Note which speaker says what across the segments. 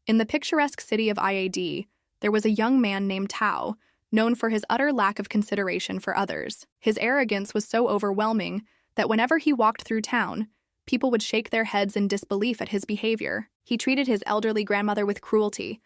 Speaker 1: In the picturesque city of Iad, there was a young man named Tao, known for his utter lack of consideration for others. His arrogance was so overwhelming that whenever he walked through town, people would shake their heads in disbelief at his behavior. He treated his elderly grandmother with cruelty,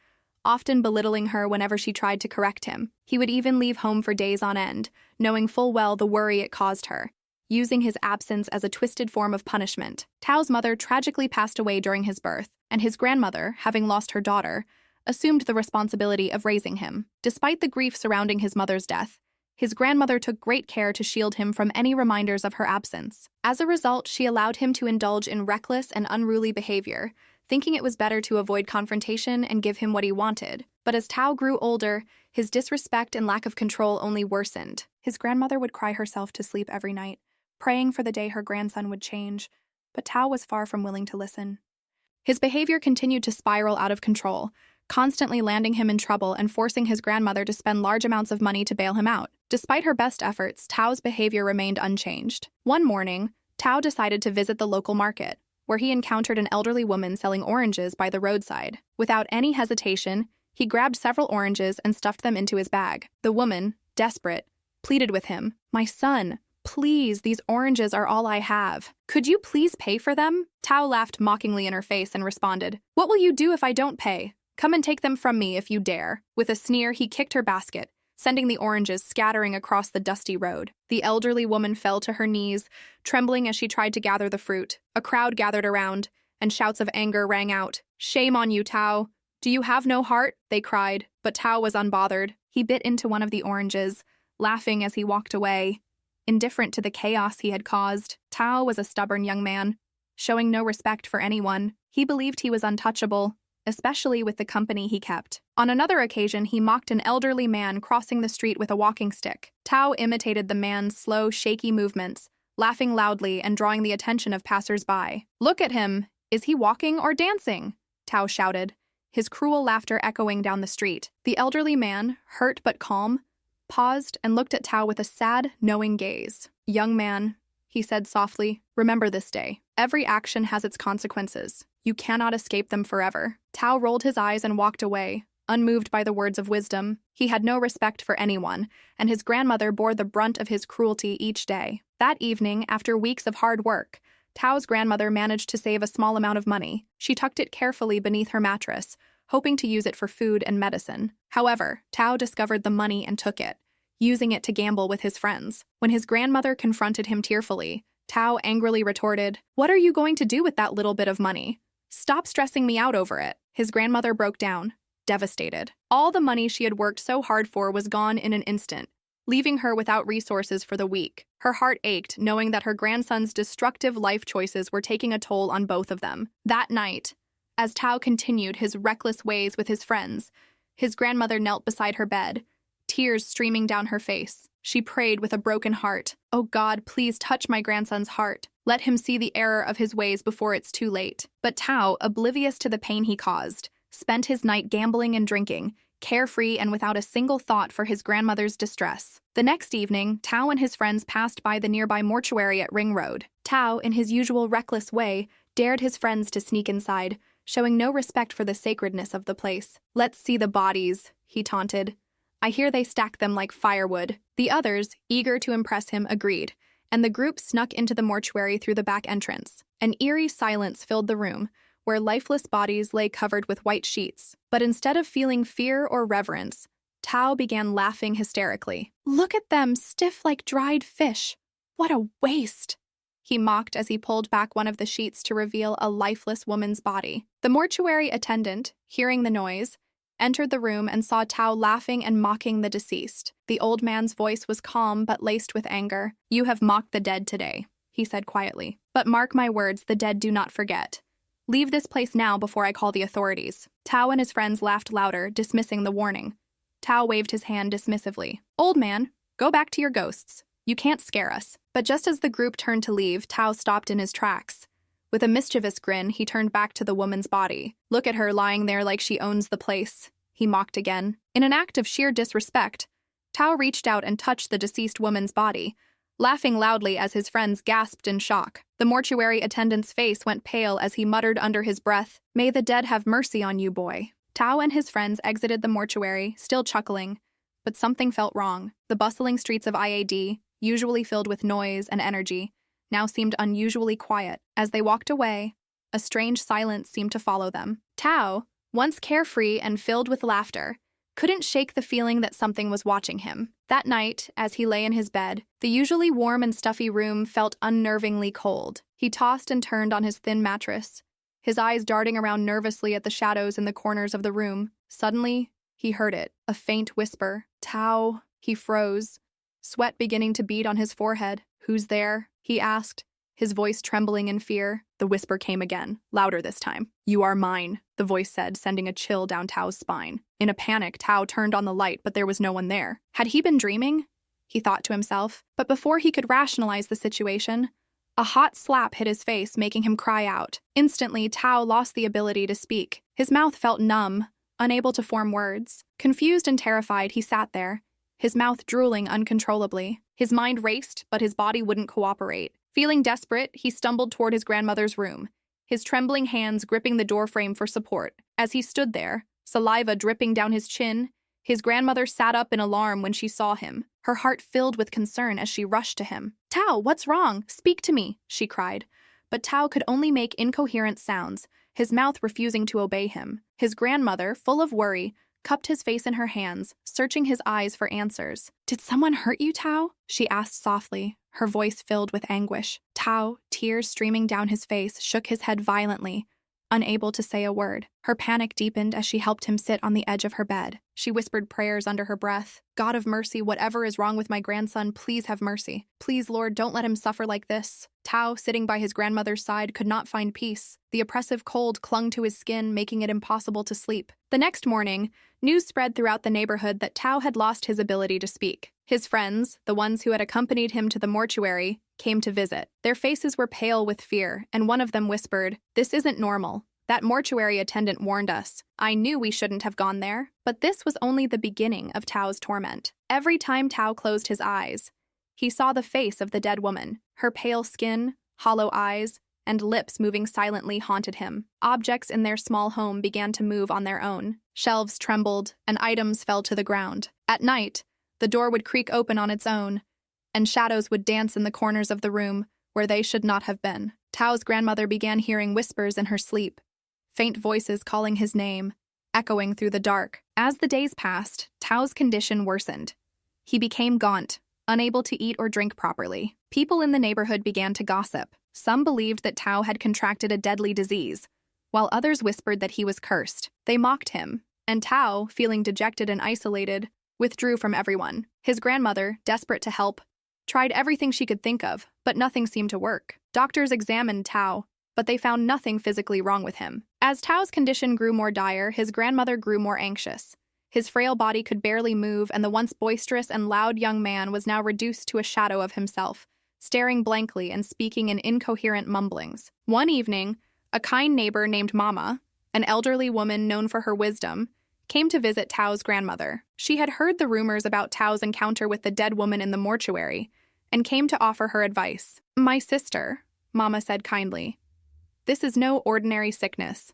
Speaker 1: often belittling her whenever she tried to correct him. He would even leave home for days on end, knowing full well the worry it caused her, using his absence as a twisted form of punishment. Tao's mother tragically passed away during his birth, and his grandmother, having lost her daughter, assumed the responsibility of raising him. Despite the grief surrounding his mother's death, his grandmother took great care to shield him from any reminders of her absence. As a result, she allowed him to indulge in reckless and unruly behavior, thinking it was better to avoid confrontation and give him what he wanted. But as Tao grew older, his disrespect and lack of control only worsened. His grandmother would cry herself to sleep every night, praying for the day her grandson would change, but Tao was far from willing to listen. His behavior continued to spiral out of control, constantly landing him in trouble and forcing his grandmother to spend large amounts of money to bail him out. Despite her best efforts, Tao's behavior remained unchanged. One morning, Tao decided to visit the local market, where he encountered an elderly woman selling oranges by the roadside. Without any hesitation, he grabbed several oranges and stuffed them into his bag. The woman, desperate, pleaded with him, "My son, please, these oranges are all I have. Could you please pay for them?" Tao laughed mockingly in her face and responded, "What will you do if I don't pay? Come and take them from me if you dare." With a sneer, he kicked her basket, sending the oranges scattering across the dusty road. The elderly woman fell to her knees, trembling as she tried to gather the fruit. A crowd gathered around, and shouts of anger rang out. "Shame on you, Tao! Do you have no heart?" they cried. But Tao was unbothered. He bit into one of the oranges, laughing as he walked away, indifferent to the chaos he had caused. Tao was a stubborn young man, showing no respect for anyone. He believed he was untouchable, especially with the company he kept. On another occasion, he mocked an elderly man crossing the street with a walking stick. Tao imitated the man's slow, shaky movements, laughing loudly and drawing the attention of passers-by. "Look at him! Is he walking or dancing?" Tao shouted, his cruel laughter echoing down the street. The elderly man, hurt but calm, paused and looked at Tao with a sad, knowing gaze. "Young man," he said softly, "remember this day. Every action has its consequences. You cannot escape them forever." Tao rolled his eyes and walked away, unmoved by the words of wisdom. He had no respect for anyone, and his grandmother bore the brunt of his cruelty each day. That evening, after weeks of hard work, Tao's grandmother managed to save a small amount of money. She tucked it carefully beneath her mattress, hoping to use it for food and medicine. However, Tao discovered the money and took it, using it to gamble with his friends. When his grandmother confronted him tearfully, Tao angrily retorted, "What are you going to do with that little bit of money? Stop stressing me out over it." His grandmother broke down, devastated. All the money she had worked so hard for was gone in an instant, leaving her without resources for the week. Her heart ached, knowing that her grandson's destructive life choices were taking a toll on both of them. That night, as Tao continued his reckless ways with his friends, his grandmother knelt beside her bed, tears streaming down her face. She prayed with a broken heart, "Oh God, please touch my grandson's heart. Let him see the error of his ways before it's too late." But Tao, oblivious to the pain he caused, spent his night gambling and drinking, carefree and without a single thought for his grandmother's distress. The next evening, Tao and his friends passed by the nearby mortuary at Ring Road. Tao, in his usual reckless way, dared his friends to sneak inside, showing no respect for the sacredness of the place. "Let's see the bodies," he taunted. "I hear they stack them like firewood." The others, eager to impress him, agreed, and the group snuck into the mortuary through the back entrance. An eerie silence filled the room, where lifeless bodies lay covered with white sheets. But instead of feeling fear or reverence, Tao began laughing hysterically. "Look at them, stiff like dried fish. What a waste!" he mocked as he pulled back one of the sheets to reveal a lifeless woman's body. The mortuary attendant, hearing the noise, entered the room and saw Tao laughing and mocking the deceased. The old man's voice was calm but laced with anger. "You have mocked the dead today," he said quietly. "But mark my words, the dead do not forget. Leave this place now before I call the authorities." Tao and his friends laughed louder, dismissing the warning. Tao waved his hand dismissively. "Old man, go back to your ghosts. You can't scare us." But just as the group turned to leave, Tao stopped in his tracks. With a mischievous grin, he turned back to the woman's body. "Look at her lying there like she owns the place," he mocked again. In an act of sheer disrespect, Tao reached out and touched the deceased woman's body, laughing loudly as his friends gasped in shock. The mortuary attendant's face went pale as he muttered under his breath, "May the dead have mercy on you, boy." Tao and his friends exited the mortuary, still chuckling, but something felt wrong. The bustling streets of IAD, usually filled with noise and energy, now seemed unusually quiet. As they walked away, a strange silence seemed to follow them. Tao, once carefree and filled with laughter, couldn't shake the feeling that something was watching him. That night, as he lay in his bed, the usually warm and stuffy room felt unnervingly cold. He tossed and turned on his thin mattress, his eyes darting around nervously at the shadows in the corners of the room. Suddenly, he heard it, a faint whisper. "Tao." He froze, sweat beginning to bead on his forehead. "Who's there?" he asked, his voice trembling in fear. The whisper came again, louder this time. "You are mine," the voice said, sending a chill down Tao's spine. In a panic, Tao turned on the light, but there was no one there. Had he been dreaming? He thought to himself. But before he could rationalize the situation, a hot slap hit his face, making him cry out. Instantly, Tao lost the ability to speak. His mouth felt numb, unable to form words. Confused and terrified, he sat there, his mouth drooling uncontrollably. His mind raced, but his body wouldn't cooperate. Feeling desperate, he stumbled toward his grandmother's room, his trembling hands gripping the doorframe for support. As he stood there, saliva dripping down his chin, his grandmother sat up in alarm when she saw him. Her heart filled with concern as she rushed to him. "Tao, what's wrong? Speak to me," she cried. But Tao could only make incoherent sounds, his mouth refusing to obey him. His grandmother, full of worry, cupped his face in her hands, searching his eyes for answers. "Did someone hurt you, Tao?" she asked softly, her voice filled with anguish. Tao, tears streaming down his face, shook his head violently, unable to say a word. Her panic deepened as she helped him sit on the edge of her bed. She whispered prayers under her breath. "God of mercy, whatever is wrong with my grandson, please have mercy. Please, Lord, don't let him suffer like this." Tao, sitting by his grandmother's side, could not find peace. The oppressive cold clung to his skin, making it impossible to sleep. The next morning, news spread throughout the neighborhood that Tao had lost his ability to speak. His friends, the ones who had accompanied him to the mortuary, came to visit. Their faces were pale with fear, and one of them whispered, "This isn't normal. That mortuary attendant warned us. I knew we shouldn't have gone there." But this was only the beginning of Tao's torment. Every time Tao closed his eyes, he saw the face of the dead woman. Her pale skin, hollow eyes, and lips moving silently haunted him. Objects in their small home began to move on their own. Shelves trembled, and items fell to the ground. At night, the door would creak open on its own, and shadows would dance in the corners of the room where they should not have been. Tao's grandmother began hearing whispers in her sleep, faint voices calling his name, echoing through the dark. As the days passed, Tao's condition worsened. He became gaunt, unable to eat or drink properly. People in the neighborhood began to gossip. Some believed that Tao had contracted a deadly disease, while others whispered that he was cursed. They mocked him, and Tao, feeling dejected and isolated, withdrew from everyone. His grandmother, desperate to help, tried everything she could think of, but nothing seemed to work. Doctors examined Tao, but they found nothing physically wrong with him. As Tao's condition grew more dire, his grandmother grew more anxious. His frail body could barely move, and the once boisterous and loud young man was now reduced to a shadow of himself, staring blankly and speaking in incoherent mumblings. One evening, a kind neighbor named Mama, an elderly woman known for her wisdom, came to visit Tao's grandmother. She had heard the rumors about Tao's encounter with the dead woman in the mortuary and came to offer her advice. "My sister," Mama said kindly, "this is no ordinary sickness.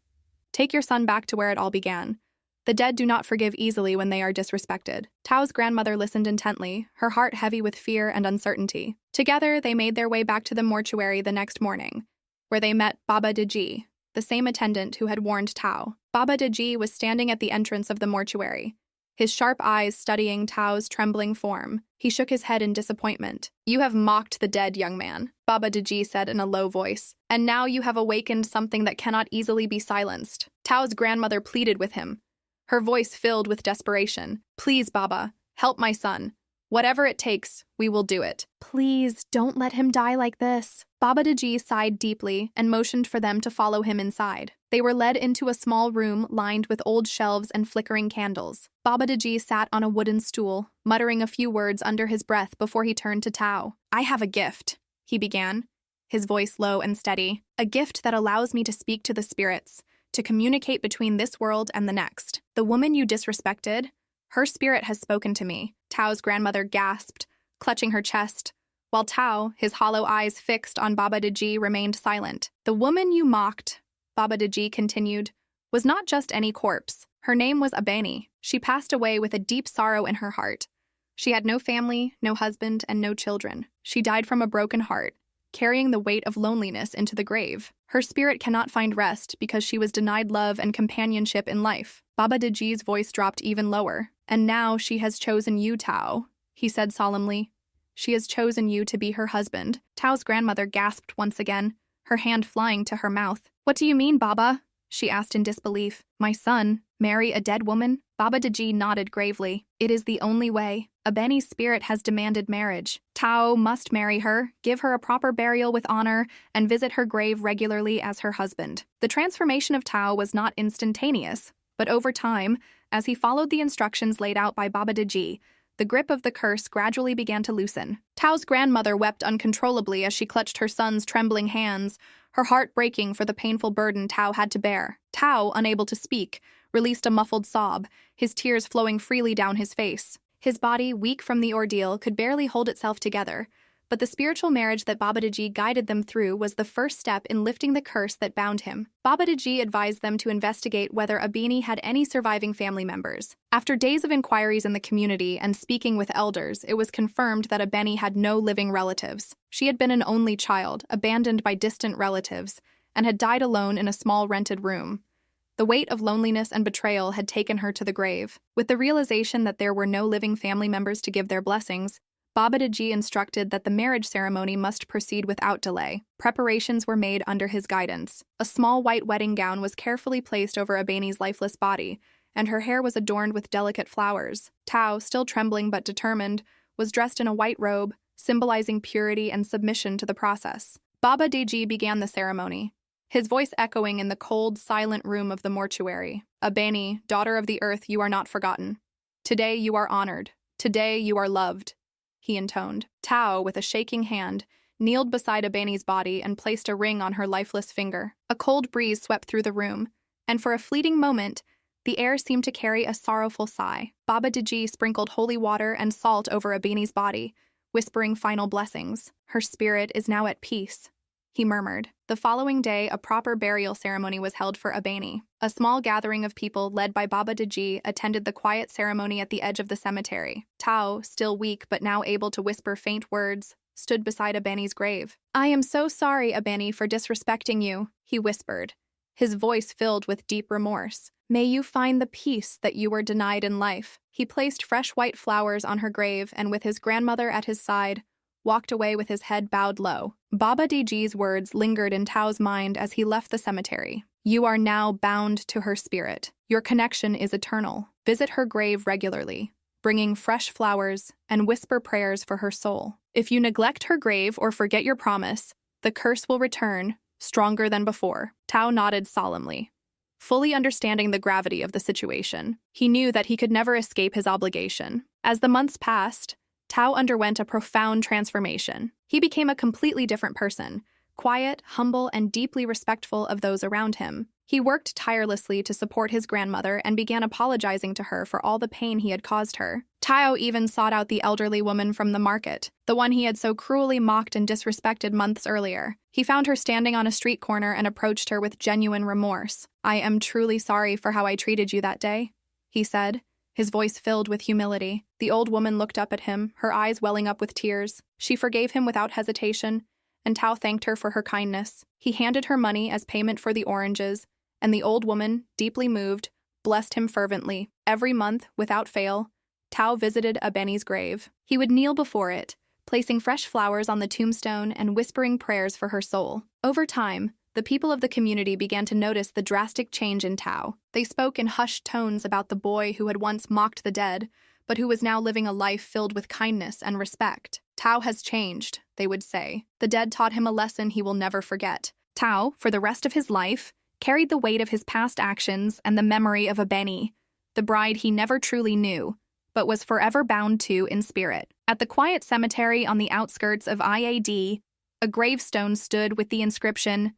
Speaker 1: Take your son back to where it all began. The dead do not forgive easily when they are disrespected." Tao's grandmother listened intently, her heart heavy with fear and uncertainty. Together, they made their way back to the mortuary the next morning, where they met Baba Deji, the same attendant who had warned Tao. Baba Deji was standing at the entrance of the mortuary, his sharp eyes studying Tao's trembling form. He shook his head in disappointment. "You have mocked the dead, young man," Baba Deji said in a low voice, "and now you have awakened something that cannot easily be silenced." Tao's grandmother pleaded with him, her voice filled with desperation. "Please, Baba, help my son. Whatever it takes, we will do it." "Please, don't let him die like this." Baba Deji sighed deeply and motioned for them to follow him inside. They were led into a small room lined with old shelves and flickering candles. Baba Deji sat on a wooden stool, muttering a few words under his breath before he turned to Tao. "I have a gift," he began, his voice low and steady. "A gift that allows me to speak to the spirits, to communicate between this world and the next. The woman you disrespected, her spirit has spoken to me." Tao's grandmother gasped, clutching her chest, while Tao, his hollow eyes fixed on Baba Daji, remained silent. The woman you mocked, Baba Daji continued, was not just any corpse. Her name was Abeni. She passed away with a deep sorrow in her heart. She had no family, no husband, and no children. She died from a broken heart, carrying the weight of loneliness into the grave. Her spirit cannot find rest because she was denied love and companionship in life. Baba Daji's voice dropped even lower. And now she has chosen you, Tao, he said solemnly. She has chosen you to be her husband. Tao's grandmother gasped once again, her hand flying to her mouth. What do you mean, Baba? She asked in disbelief. My son, marry a dead woman? Baba Daji nodded gravely. It is the only way. Abeni's spirit has demanded marriage. Tao must marry her, give her a proper burial with honor, and visit her grave regularly as her husband. The transformation of Tao was not instantaneous, but over time, as he followed the instructions laid out by Baba Daji, the grip of the curse gradually began to loosen. Tao's grandmother wept uncontrollably as she clutched her son's trembling hands, her heart breaking for the painful burden Tao had to bear. Tao, unable to speak, released a muffled sob, his tears flowing freely down his face. His body, weak from the ordeal, could barely hold itself together, but the spiritual marriage that Baba Daji guided them through was the first step in lifting the curse that bound him. Baba Daji advised them to investigate whether Abeni had any surviving family members. After days of inquiries in the community and speaking with elders, it was confirmed that Abeni had no living relatives. She had been an only child, abandoned by distant relatives, and had died alone in a small rented room. The weight of loneliness and betrayal had taken her to the grave. With the realization that there were no living family members to give their blessings, Baba Daji instructed that the marriage ceremony must proceed without delay. Preparations were made under his guidance. A small white wedding gown was carefully placed over Abeni's lifeless body, and her hair was adorned with delicate flowers. Tao, still trembling but determined, was dressed in a white robe, symbolizing purity and submission to the process. Baba Daji began the ceremony, his voice echoing in the cold, silent room of the mortuary. Abeni, daughter of the earth, you are not forgotten. Today you are honored. Today you are loved, he intoned. Tao, with a shaking hand, kneeled beside Abeni's body and placed a ring on her lifeless finger. A cold breeze swept through the room, and for a fleeting moment, the air seemed to carry a sorrowful sigh. Baba Daji sprinkled holy water and salt over Abeni's body, whispering final blessings. Her spirit is now at peace, he murmured. The following day, a proper burial ceremony was held for Abeni. A small gathering of people, led by Baba Daji, attended the quiet ceremony at the edge of the cemetery. Tao, still weak but now able to whisper faint words, stood beside Abeni's grave. I am so sorry, Abeni, for disrespecting you, he whispered, his voice filled with deep remorse. May you find the peace that you were denied in life. He placed fresh white flowers on her grave and, with his grandmother at his side, walked away with his head bowed low. Baba Daji's words lingered in Tao's mind as he left the cemetery. You are now bound to her spirit. Your connection is eternal. Visit her grave regularly, bringing fresh flowers and whisper prayers for her soul. If you neglect her grave or forget your promise, the curse will return, stronger than before. Tao nodded solemnly, fully understanding the gravity of the situation. He knew that he could never escape his obligation. As the months passed, Tao underwent a profound transformation. He became a completely different person, quiet, humble, and deeply respectful of those around him. He worked tirelessly to support his grandmother and began apologizing to her for all the pain he had caused her. Tao even sought out the elderly woman from the market, the one he had so cruelly mocked and disrespected months earlier. He found her standing on a street corner and approached her with genuine remorse. I am truly sorry for how I treated you that day, he said, his voice filled with humility. The old woman looked up at him, her eyes welling up with tears. She forgave him without hesitation, and Tao thanked her for her kindness. He handed her money as payment for the oranges, and the old woman, deeply moved, blessed him fervently. Every month, without fail, Tao visited Abeni's grave. He would kneel before it, placing fresh flowers on the tombstone and whispering prayers for her soul. Over time, the people of the community began to notice the drastic change in Tao. They spoke in hushed tones about the boy who had once mocked the dead, but who was now living a life filled with kindness and respect. Tao has changed, they would say. The dead taught him a lesson he will never forget. Tao, for the rest of his life, carried the weight of his past actions and the memory of Abeni, the bride he never truly knew, but was forever bound to in spirit. At the quiet cemetery on the outskirts of IAD, a gravestone stood with the inscription,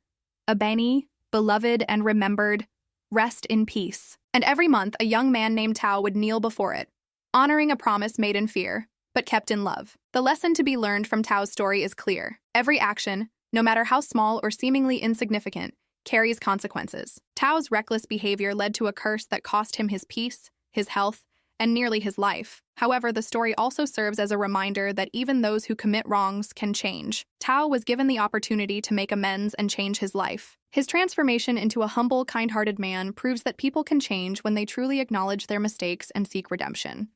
Speaker 1: Abeni, beloved and remembered, rest in peace. And every month, a young man named Tao would kneel before it, honoring a promise made in fear. but kept in love. The lesson to be learned from Tao's story is clear. Every action, no matter how small or seemingly insignificant, carries consequences. Tao's reckless behavior led to a curse that cost him his peace, his health, and nearly his life. However, the story also serves as a reminder that even those who commit wrongs can change. Tao was given the opportunity to make amends and change his life. His transformation into a humble, kind-hearted man proves that people can change when they truly acknowledge their mistakes and seek redemption.